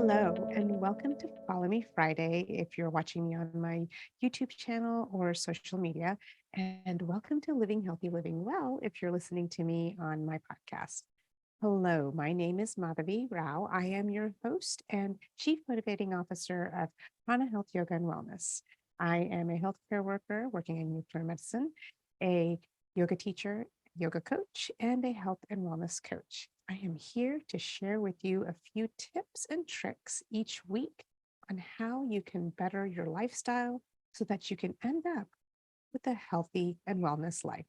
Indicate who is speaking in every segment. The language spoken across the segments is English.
Speaker 1: Hello, and welcome to Follow Me Friday if you're watching me on my YouTube channel or social media. And welcome to Living Healthy, Living Well if you're listening to me on my podcast. Hello, my name is Madhavi Rao. I am your host and Chief Motivating Officer of Prana Health Yoga and Wellness. I am a healthcare worker working in nuclear medicine, a yoga teacher, yoga coach, and a health and wellness coach. I am here to share with you a few tips and tricks each week on how you can better your lifestyle so that you can end up with a healthy and wellness life.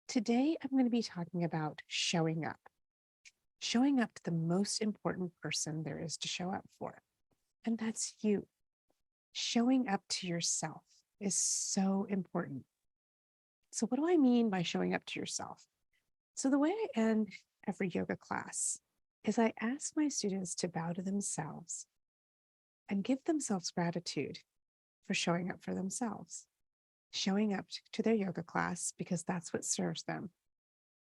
Speaker 1: Today, I'm going to be talking about showing up to the most important person there is to show up for. And that's you. Showing up to yourself is so important. So, what do I mean by showing up to yourself? So, the way I end every yoga class is I ask my students to bow to themselves and give themselves gratitude for showing up for themselves, showing up to their yoga class because that's what serves them.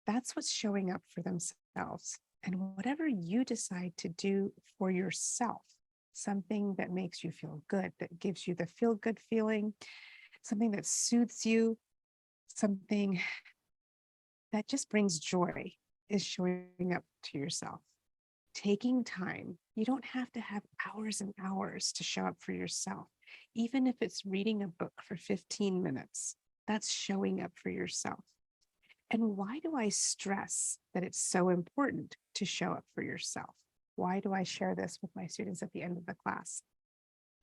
Speaker 1: That's what's showing up for themselves. And whatever you decide to do for yourself, something that makes you feel good, that gives you the feel good feeling, something that soothes you, something that just brings joy is showing up to yourself. Taking time. You don't have to have hours and hours to show up for yourself. Even if it's reading a book for 15 minutes, that's showing up for yourself. And why do I stress that it's so important to show up for yourself? Why do I share this with my students at the end of the class?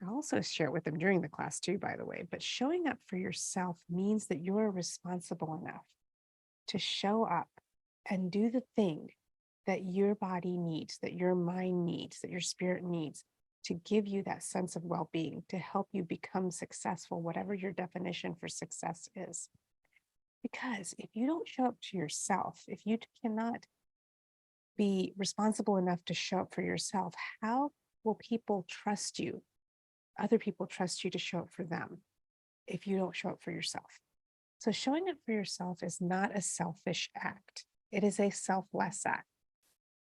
Speaker 1: I also share it with them during the class too, by the way. But showing up for yourself means that you're responsible enough to show up and do the thing that your body needs, that your mind needs, that your spirit needs to give you that sense of well being, to help you become successful, whatever your definition for success is. Because if you don't show up to yourself, if you cannot be responsible enough to show up for yourself, how will people trust you? Other people trust you to show up for them if you don't show up for yourself. So, showing up for yourself is not a selfish act, it is a selfless act.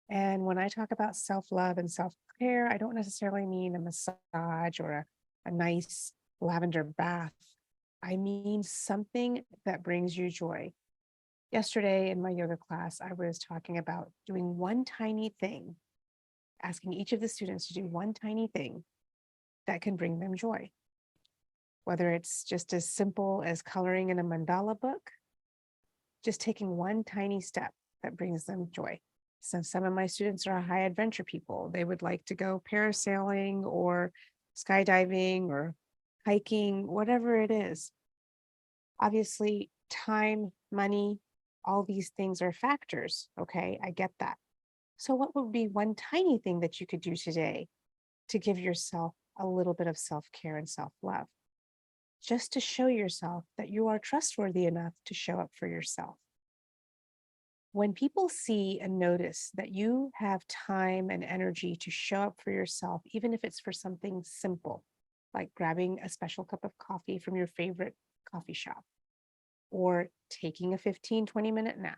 Speaker 1: And when I talk about self love and self care, I don't necessarily mean a massage or a nice lavender bath. I mean something that brings you joy. Yesterday in my yoga class, I was talking about doing one tiny thing, asking each of the students to do one tiny thing that can bring them joy. Whether it's just as simple as coloring in a mandala book, just taking one tiny step that brings them joy. So some of my students are high adventure people. They would like to go parasailing or skydiving or hiking, whatever it is. Obviously, time, money, all these things are factors. Okay, I get that. So, what would be one tiny thing that you could do today to give yourself a little bit of self care and self love? Just to show yourself that you are trustworthy enough to show up for yourself. When people see and notice that you have time and energy to show up for yourself, even if it's for something simple, like grabbing a special cup of coffee from your favorite coffee shop, or taking a 15, 20-minute nap,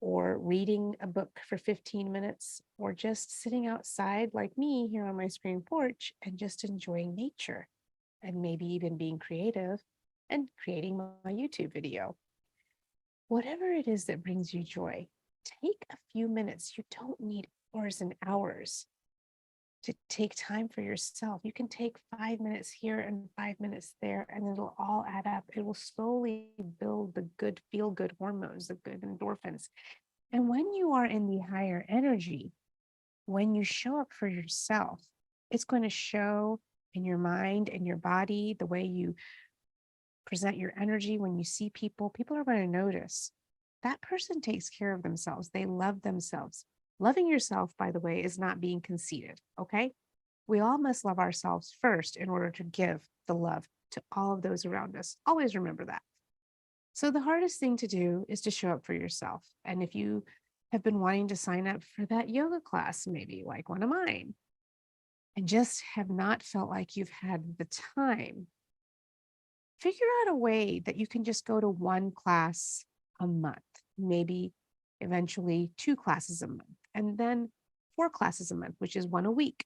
Speaker 1: or reading a book for 15 minutes, or just sitting outside like me here on my screen porch and just enjoying nature, and maybe even being creative and creating my YouTube video. Whatever it is that brings you joy, take a few minutes. You don't need hours and hours to take time for yourself. You can take 5 minutes here and 5 minutes there, and it'll all add up. It will slowly build the good feel good hormones, the good endorphins. And when you are in the higher energy, when you show up for yourself, it's going to show in your mind and your body, the way you present your energy when you see people, people are going to notice that person takes care of themselves. They love themselves. Loving yourself, by the way, is not being conceited. Okay. We all must love ourselves first in order to give the love to all of those around us. Always remember that. So, the hardest thing to do is to show up for yourself. And if you have been wanting to sign up for that yoga class, maybe like one of mine, and just have not felt like you've had the time, figure out a way that you can just go to one class a month, maybe eventually two classes a month. And then 4 classes a month, which is 1 a week.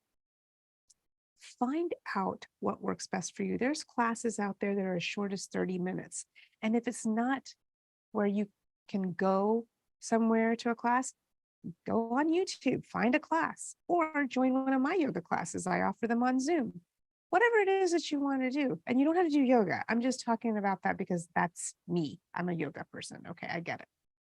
Speaker 1: Find out what works best for you. There's classes out there that are as short as 30 minutes. And if it's not where you can go somewhere to a class, go on YouTube, find a class, or join one of my yoga classes. I offer them on Zoom. Whatever it is that you want to do. And you don't have to do yoga. I'm just talking about that because that's me. I'm a yoga person. Okay, I get it.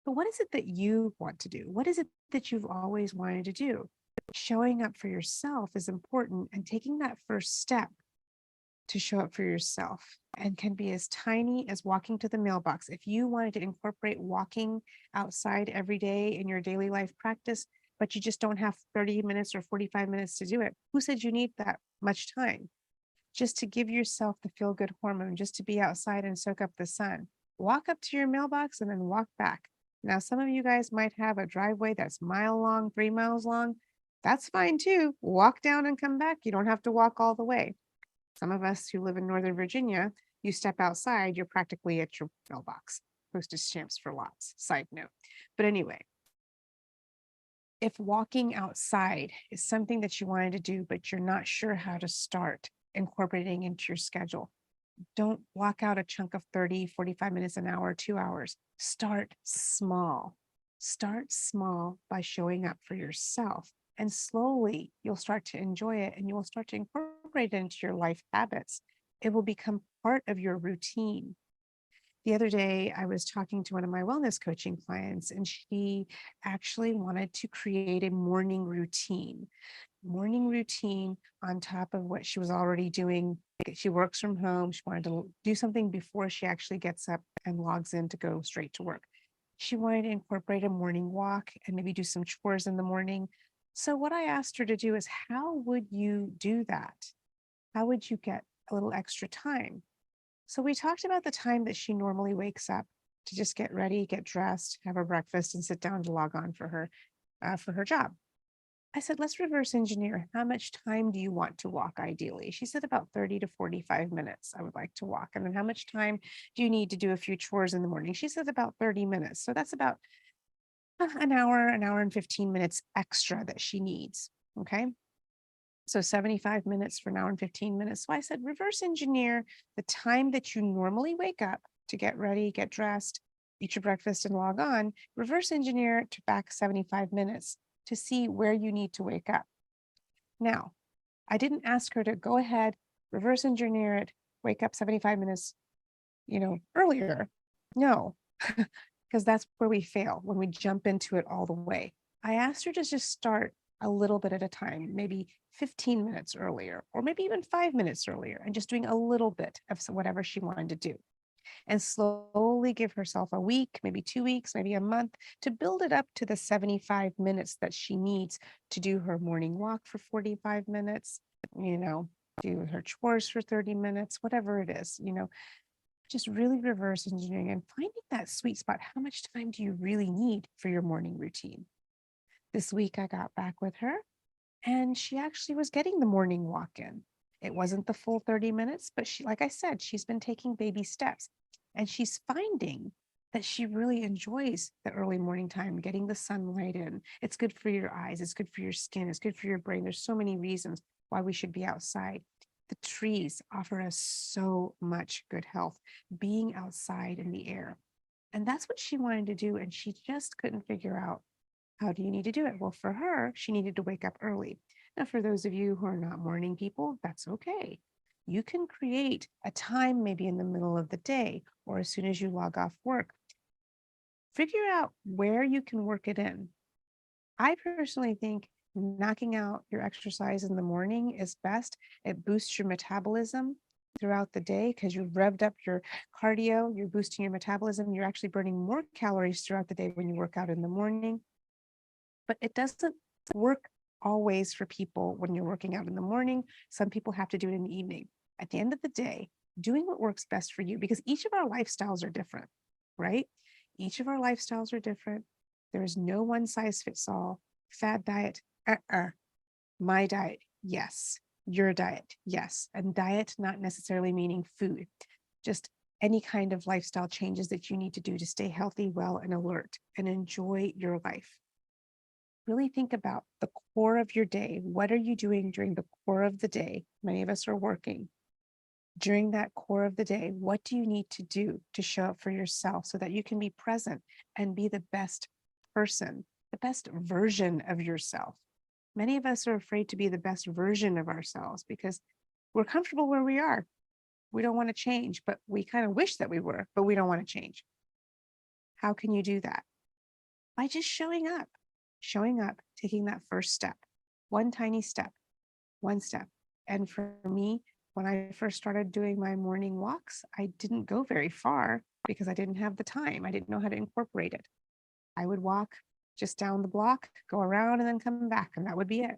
Speaker 1: But what is it that you want to do? What is it that you've always wanted to do? Showing up for yourself is important, and taking that first step to show up for yourself and can be as tiny as walking to the mailbox. If you wanted to incorporate walking outside every day in your daily life practice, but you just don't have 30 minutes or 45 minutes to do it, who said you need that much time? Just to give yourself the feel good hormone, just to be outside and soak up the sun. Walk up to your mailbox and then walk back. Now, some of you guys might have a driveway that's mile long, 3 miles long. That's fine too. Walk down and come back. You don't have to walk all the way. Some of us who live in Northern Virginia, you step outside, you're practically at your mailbox. Postage stamps for lots, side note. But anyway, if walking outside is something that you wanted to do, but you're not sure how to start incorporating into your schedule, don't block out a chunk of 30, 45 minutes, an hour, 2 hours. Start small. Start small by showing up for yourself. And slowly you'll start to enjoy it, and you will start to incorporate it into your life habits. It will become part of your routine. The other day, I was talking to one of my wellness coaching clients, and she actually wanted to create a morning routine on top of what she was already doing. She works from home. She wanted to do something before she actually gets up and logs in to go straight to work. She wanted to incorporate a morning walk and maybe do some chores in the morning. So what I asked her to do is, how would you do that? How would you get a little extra time? So we talked about the time that she normally wakes up to just get ready, get dressed, have her breakfast, and sit down to log on for her job. I said, let's reverse engineer. How much time do you want to walk ideally? She said about 30 to 45 minutes I would like to walk. And then how much time do you need to do a few chores in the morning? She said about 30 minutes. So that's about an hour and 15 minutes extra that she needs. Okay. So 75 minutes for an hour and 15 minutes. So I said, reverse engineer the time that you normally wake up to get ready, get dressed, eat your breakfast, and log on. Reverse engineer it to back 75 minutes to see where you need to wake up. Now, I didn't ask her to go ahead, reverse engineer it, wake up 75 minutes, earlier. No, because that's where we fail, when we jump into it all the way. I asked her to just start a little bit at a time, maybe 15 minutes earlier, or maybe even 5 minutes earlier, and just doing a little bit of whatever she wanted to do. And slowly give herself a week, maybe 2 weeks, maybe a month, to build it up to the 75 minutes that she needs to do her morning walk for 45 minutes, do her chores for 30 minutes, whatever it is, just really reverse engineering and finding that sweet spot. How much time do you really need for your morning routine? This week I got back with her, and she actually was getting the morning walk in. It wasn't the full 30 minutes, but she, like I said, she's been taking baby steps, and she's finding that she really enjoys the early morning time, getting the sunlight in. It's good for your eyes. It's good for your skin. It's good for your brain. There's so many reasons why we should be outside. The trees offer us so much good health, being outside in the air. And that's what she wanted to do. And she just couldn't figure out, how do you need to do it? Well, for her, she needed to wake up early. Now, for those of you who are not morning people, that's okay. You can create a time maybe in the middle of the day or as soon as you log off work. Figure out where you can work it in. I personally think knocking out your exercise in the morning is best. It boosts your metabolism throughout the day because you've revved up your cardio, you're boosting your metabolism, you're actually burning more calories throughout the day when you work out in the morning. But it doesn't work always for people when you're working out in the morning. Some people have to do it in the evening. At the end of the day, doing what works best for you, because each of our lifestyles are different, right? Each of our lifestyles are different. There is no one size fits all. Fad diet, my diet, yes. Your diet, yes. And diet not necessarily meaning food, just any kind of lifestyle changes that you need to do to stay healthy, well, and alert and enjoy your life. really think about the core of your day. What are you doing during the core of the day? Many of us are working. During that core of the day, what do you need to do to show up for yourself so that you can be present and be the best person, the best version of yourself? Many of us are afraid to be the best version of ourselves because we're comfortable where we are. We don't want to change, but we kind of wish that we were, but we don't want to change. How can you do that? By just showing up, taking that first step, one tiny step, one step. And for me, when I first started doing my morning walks, I didn't go very far because I didn't have the time. I didn't know how to incorporate it. I would walk just down the block, go around, and then come back, and that would be it.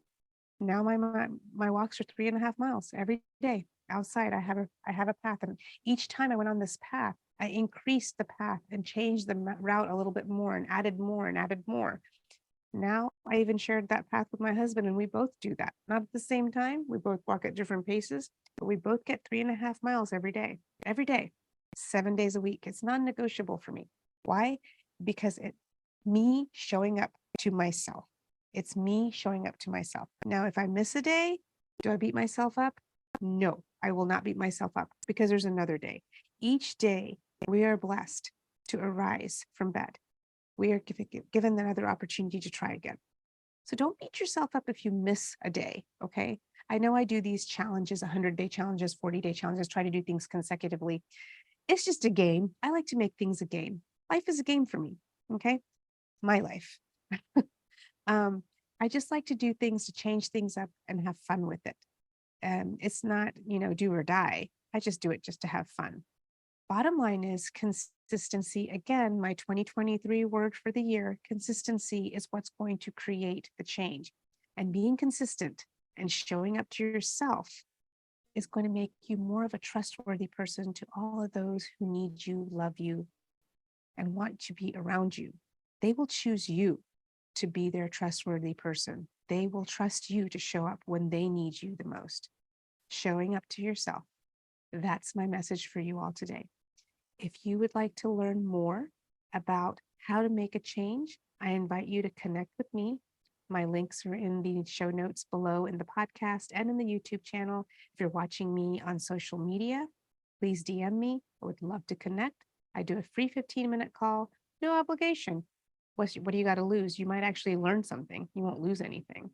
Speaker 1: Now my walks are 3.5 miles every day outside. I have a path, and each time I went on this path, I increased the path and changed the route a little bit more, and added more and added more. Now I even shared that path with my husband, and we both do that. Not at the same time. We both walk at different paces, but we both get 3.5 miles every day, 7 days a week. It's non-negotiable for me. Why? Because it's me showing up to myself. It's me showing up to myself. Now, if I miss a day, do I beat myself up? No, I will not beat myself up because there's another day. Each day we are blessed to arise from bed. We are given another opportunity to try again. So don't beat yourself up if you miss a day, okay? I know I do these challenges, 100-day challenges, 40-day challenges, try to do things consecutively. It's just a game. I like to make things a game. Life is a game for me, okay? My life. I just like to do things to change things up and have fun with it. It's not, do or die. I just do it just to have fun. Bottom line is consistency. Again, my 2023 word for the year, consistency is what's going to create the change. And being consistent and showing up to yourself is going to make you more of a trustworthy person to all of those who need you, love you, and want to be around you. They will choose you to be their trustworthy person. They will trust you to show up when they need you the most. Showing up to yourself. That's my message for you all today. If you would like to learn more about how to make a change, I invite you to connect with me. My links are in the show notes below in the podcast and in the YouTube channel. If you're watching me on social media, please DM me. I would love to connect. I do a free 15-minute call, no obligation. What do you got to lose? You might actually learn something. You won't lose anything.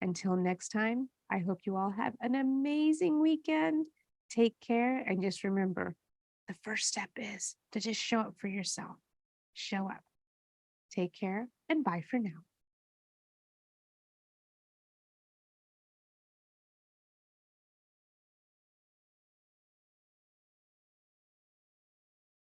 Speaker 1: Until next time, I hope you all have an amazing weekend. Take care, and just remember, the first step is to just show up for yourself. Show up. Take care, and bye for now.